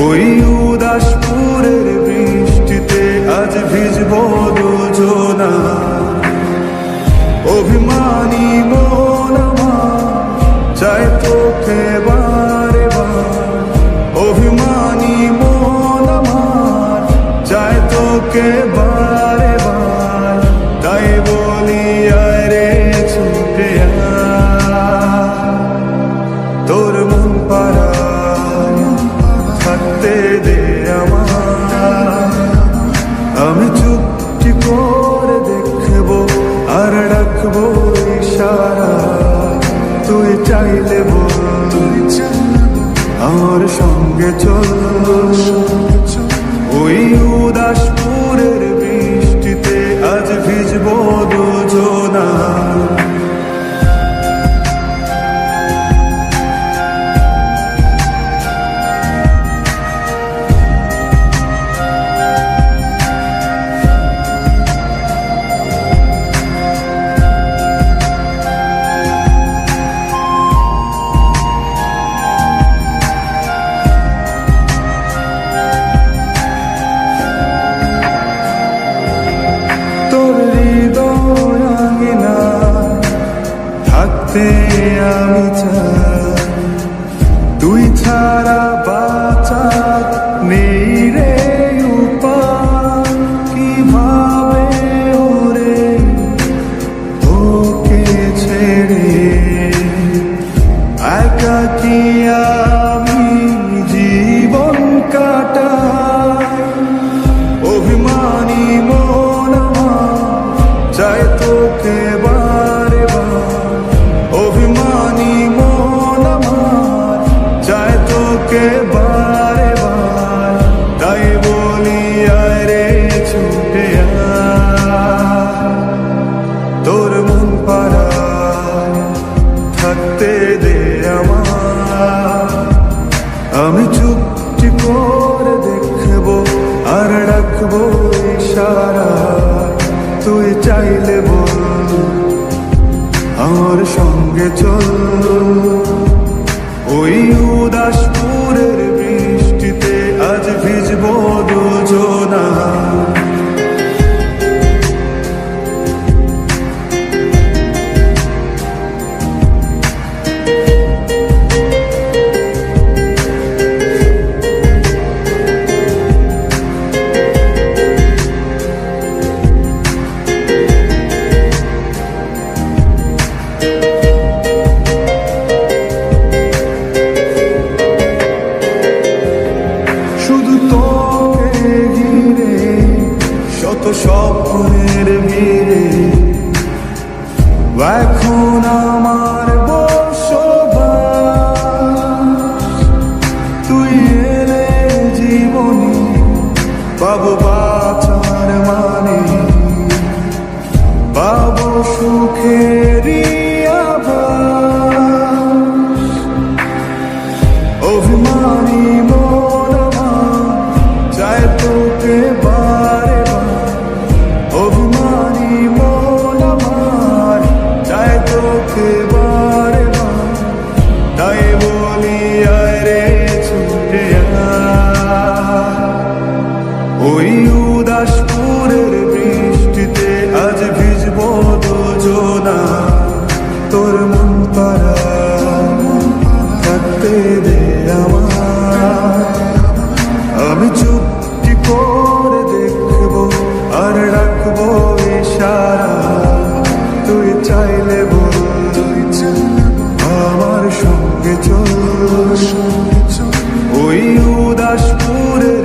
ওই উদাসপুরের বৃষ্টিতে আজ ভিজবো দুজনা। অভিমানী মন আমার চায় তোকে বারে বার, অভিমানী মন আমার চায় তোকে বারে বার। তাই বলি আয় রে ছুটে আয়, তোর মন পাড়ায় থাকতে দে আমার। আমি চুপটি করে দেখবো আর রাখবো ইশারা, তুই চাইলে বল আমার সঙ্গে চল। ওই উদাসপুরের বৃষ্টিতে আজ ভিজবো দুজনা। আমি চাই তুই ছাড়া বাঁচার নেই রে উপায়। কিভাবে ওরে তোকে ছেড়ে একাকী আমি জীবন কাটাই। অভিমানী মন আমার চায় তোকে বারে বার, অভিমানী মন আমার চায় তোকে বারে বার। তাই বলি আয় রে ছুটে আয়, তোর মন পাড়ায় থাকতে দে আমার। আমি চুপটি করে দেখবো আর রাখবো ইশারা, তুই চাইলে বল আমার সঙ্গে চল। ওই উদাসপুরের বৃষ্টিতে আজ ভিজবো দুজনা। স্বপ্নের ভিড়ে এখন আমার বসবাস। তুই এলে জীবনে পাবো বাঁচার মানে, পাবো সুখেরই আভাস। অভিমানী মন আমার চায় তোকে বারে বার, অভিমানী মন আমার চায় তোকে বারে বার। তাই বলি আয় রে ছুটে আয়, ওই উদাসপুরের বৃষ্টিতে আজ ভিজবো দুজনা। তোর মন পাড়ায় থাকতে দে আমার। আমি চুপটি করে দেখবো আর রাখবো ইশারা, তুই চাইলে বল আমার সঙ্গে চল। ওই উদাসপুরের